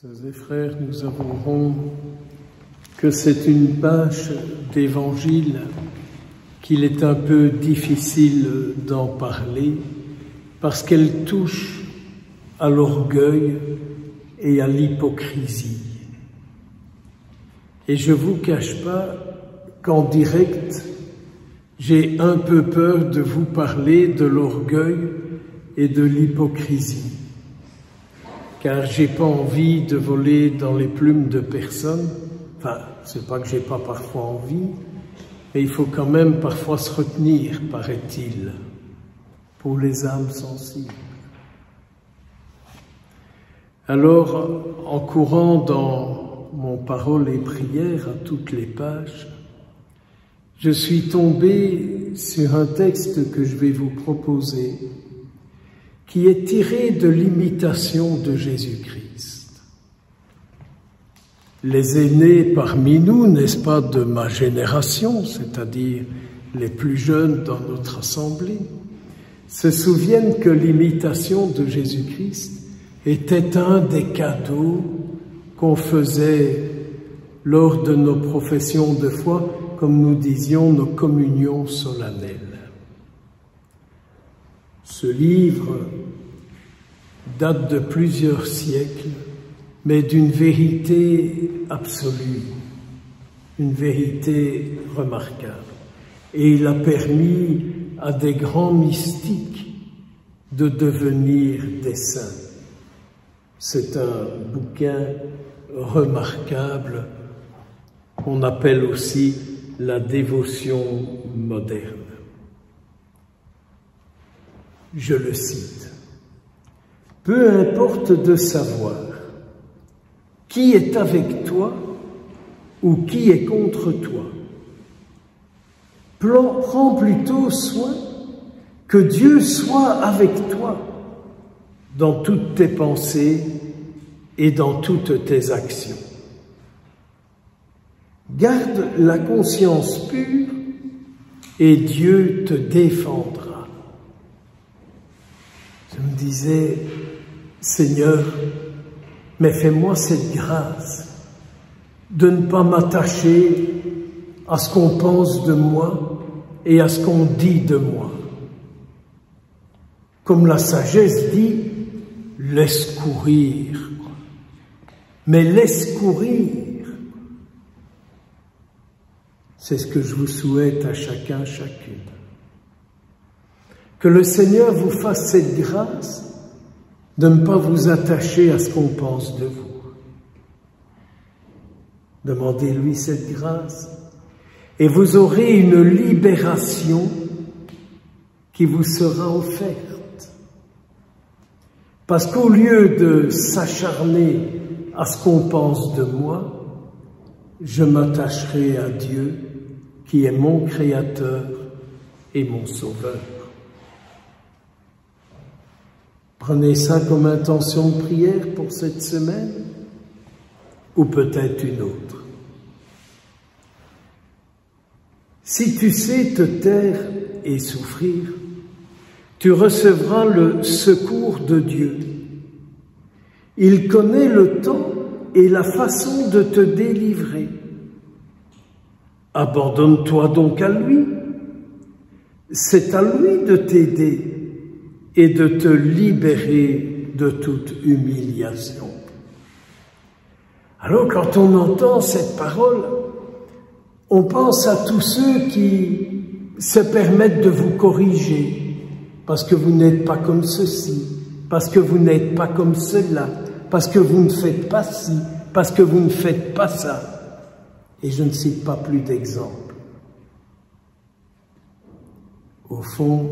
Sœurs et frères, nous avouerons que c'est une page d'évangile qu'il est un peu difficile d'en parler parce qu'elle touche à l'orgueil et à l'hypocrisie. Et je ne vous cache pas qu'en direct, j'ai un peu peur de vous parler de l'orgueil et de l'hypocrisie, car j'ai pas envie de voler dans les plumes de personne. Enfin, c'est pas que j'ai pas parfois envie, mais il faut quand même parfois se retenir, paraît-il, pour les âmes sensibles. Alors, en courant dans mon parole et prière à toutes les pages, je suis tombé sur un texte que je vais vous proposer, qui est tiré de l'imitation de Jésus-Christ. Les aînés parmi nous, n'est-ce pas, de ma génération, c'est-à-dire les plus jeunes dans notre assemblée, se souviennent que l'imitation de Jésus-Christ était un des cadeaux qu'on faisait lors de nos professions de foi, comme nous disions, nos communions solennelles. Ce livre date de plusieurs siècles, mais d'une vérité absolue, une vérité remarquable. Et il a permis à des grands mystiques de devenir des saints. C'est un bouquin remarquable qu'on appelle aussi la dévotion moderne. Je le cite. « Peu importe de savoir qui est avec toi ou qui est contre toi. Prends plutôt soin que Dieu soit avec toi dans toutes tes pensées et dans toutes tes actions. Garde la conscience pure et Dieu te défendra. » Je me disais, Seigneur, mais fais-moi cette grâce de ne pas m'attacher à ce qu'on pense de moi et à ce qu'on dit de moi. Comme la sagesse dit, laisse courir. Mais laisse courir. C'est ce que je vous souhaite à chacun, chacune. Que le Seigneur vous fasse cette grâce de ne pas vous attacher à ce qu'on pense de vous. Demandez-lui cette grâce et vous aurez une libération qui vous sera offerte. Parce qu'au lieu de s'acharner à ce qu'on pense de moi, je m'attacherai à Dieu qui est mon Créateur et mon Sauveur. Prenez ça comme intention de prière pour cette semaine, ou peut-être une autre. Si tu sais te taire et souffrir, tu recevras le secours de Dieu. Il connaît le temps et la façon de te délivrer. Abandonne-toi donc à lui. C'est à lui de t'aider et de te libérer de toute humiliation. Alors, quand on entend cette parole, on pense à tous ceux qui se permettent de vous corriger, parce que vous n'êtes pas comme ceci, parce que vous n'êtes pas comme cela, parce que vous ne faites pas ci, parce que vous ne faites pas ça. Et je ne cite pas plus d'exemples. Au fond,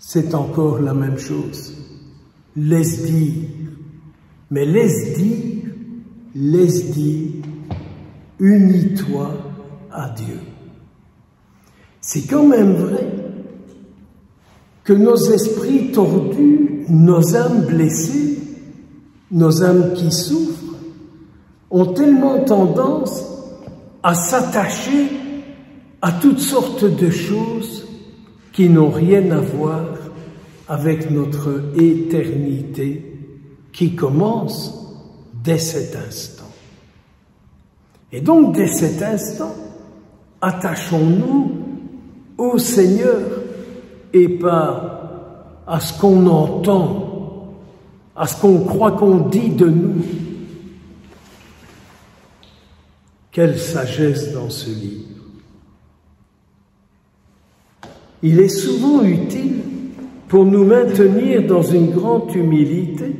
c'est encore la même chose. Laisse dire. Mais laisse dire, unis-toi à Dieu. C'est quand même vrai que nos esprits tordus, nos âmes blessées, nos âmes qui souffrent, ont tellement tendance à s'attacher à toutes sortes de choses qui n'ont rien à voir avec notre éternité qui commence dès cet instant. Et donc, dès cet instant, attachons-nous au Seigneur et pas à ce qu'on entend, à ce qu'on croit qu'on dit de nous. Quelle sagesse dans ce livre! Il est souvent utile pour nous maintenir dans une grande humilité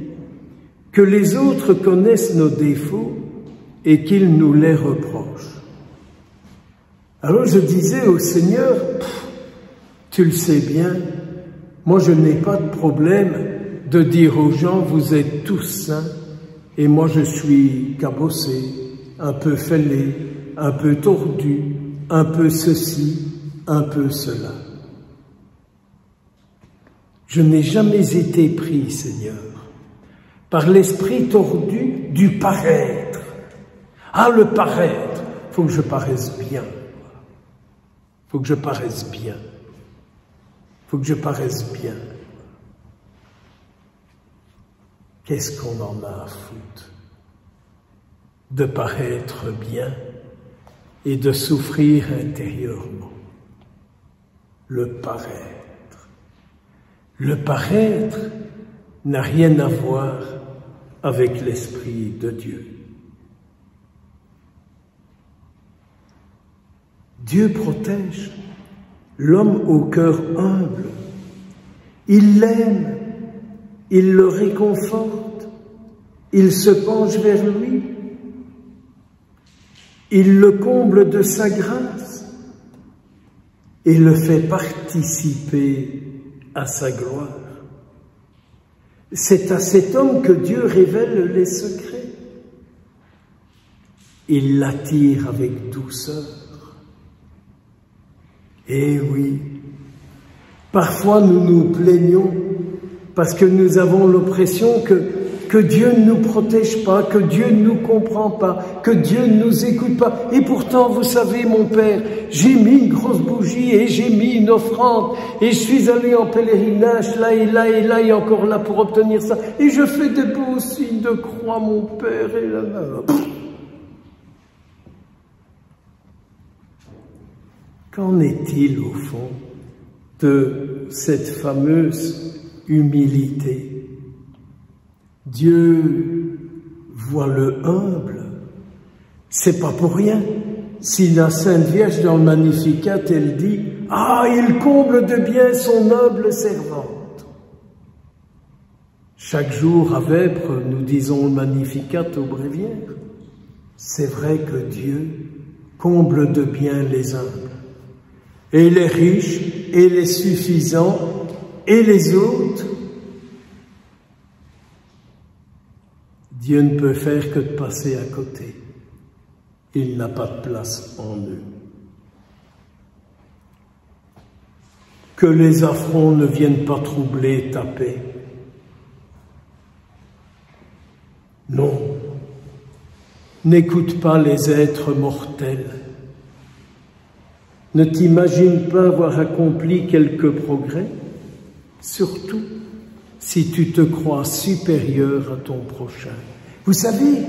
que les autres connaissent nos défauts et qu'ils nous les reprochent. Alors je disais au Seigneur, tu le sais bien, moi je n'ai pas de problème de dire aux gens, vous êtes tous saints, et moi je suis cabossé, un peu fêlé, un peu tordu, un peu ceci, un peu cela. Je n'ai jamais été pris, Seigneur, par l'esprit tordu du paraître. Ah, le paraître, faut que je paraisse bien. Faut que je paraisse bien. Faut que je paraisse bien. Qu'est-ce qu'on en a à foutre de paraître bien et de souffrir intérieurement? Le paraître. Le paraître n'a rien à voir avec l'Esprit de Dieu. Dieu protège l'homme au cœur humble. Il l'aime, il le réconforte, il se penche vers lui, il le comble de sa grâce et le fait participer à sa gloire. C'est à cet homme que Dieu révèle les secrets. Il l'attire avec douceur. Eh oui, parfois nous nous plaignons parce que nous avons l'impression que Dieu ne nous protège pas, que Dieu ne nous comprend pas, que Dieu ne nous écoute pas. Et pourtant, vous savez, mon Père, j'ai mis une grosse bougie et j'ai mis une offrande et je suis allé en pèlerinage là et là et là et encore là pour obtenir ça. Et je fais des beaux signes de croix, mon Père, et là, là, là. Qu'en est-il au fond de cette fameuse humilité? Dieu voit le humble. C'est pas pour rien si la Sainte Vierge dans le Magnificat, elle dit « Ah, il comble de bien son humble servante ». Chaque jour à Vêpres, nous disons le Magnificat aux bréviaires. C'est vrai que Dieu comble de bien les humbles. Et les riches, et les suffisants, et les autres. Dieu ne peut faire que de passer à côté. Il n'a pas de place en eux. Que les affronts ne viennent pas troubler ta paix. Non, n'écoute pas les êtres mortels. Ne t'imagine pas avoir accompli quelques progrès, surtout si tu te crois supérieur à ton prochain. Vous savez,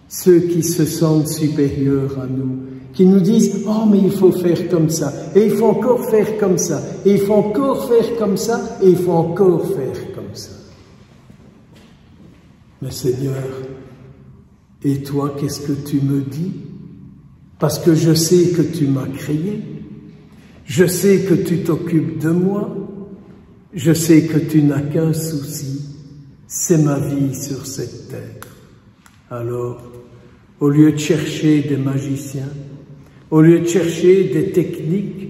ceux qui se sentent supérieurs à nous, qui nous disent « Oh, mais il faut faire comme ça, et il faut encore faire comme ça, et il faut encore faire comme ça, et il faut encore faire comme ça. » Mais Seigneur, et toi, qu'est-ce que tu me dis? Parce que je sais que tu m'as créé, je sais que tu t'occupes de moi, je sais que tu n'as qu'un souci, c'est ma vie sur cette terre. Alors, au lieu de chercher des magiciens, au lieu de chercher des techniques,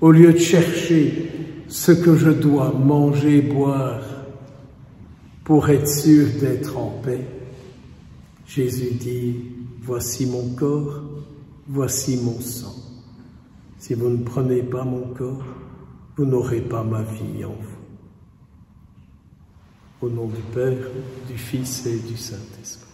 au lieu de chercher ce que je dois manger, boire, pour être sûr d'être en paix, Jésus dit, voici mon corps, voici mon sang. Si vous ne prenez pas mon corps, vous n'aurez pas ma vie en vous. Au nom du Père, du Fils et du Saint-Esprit.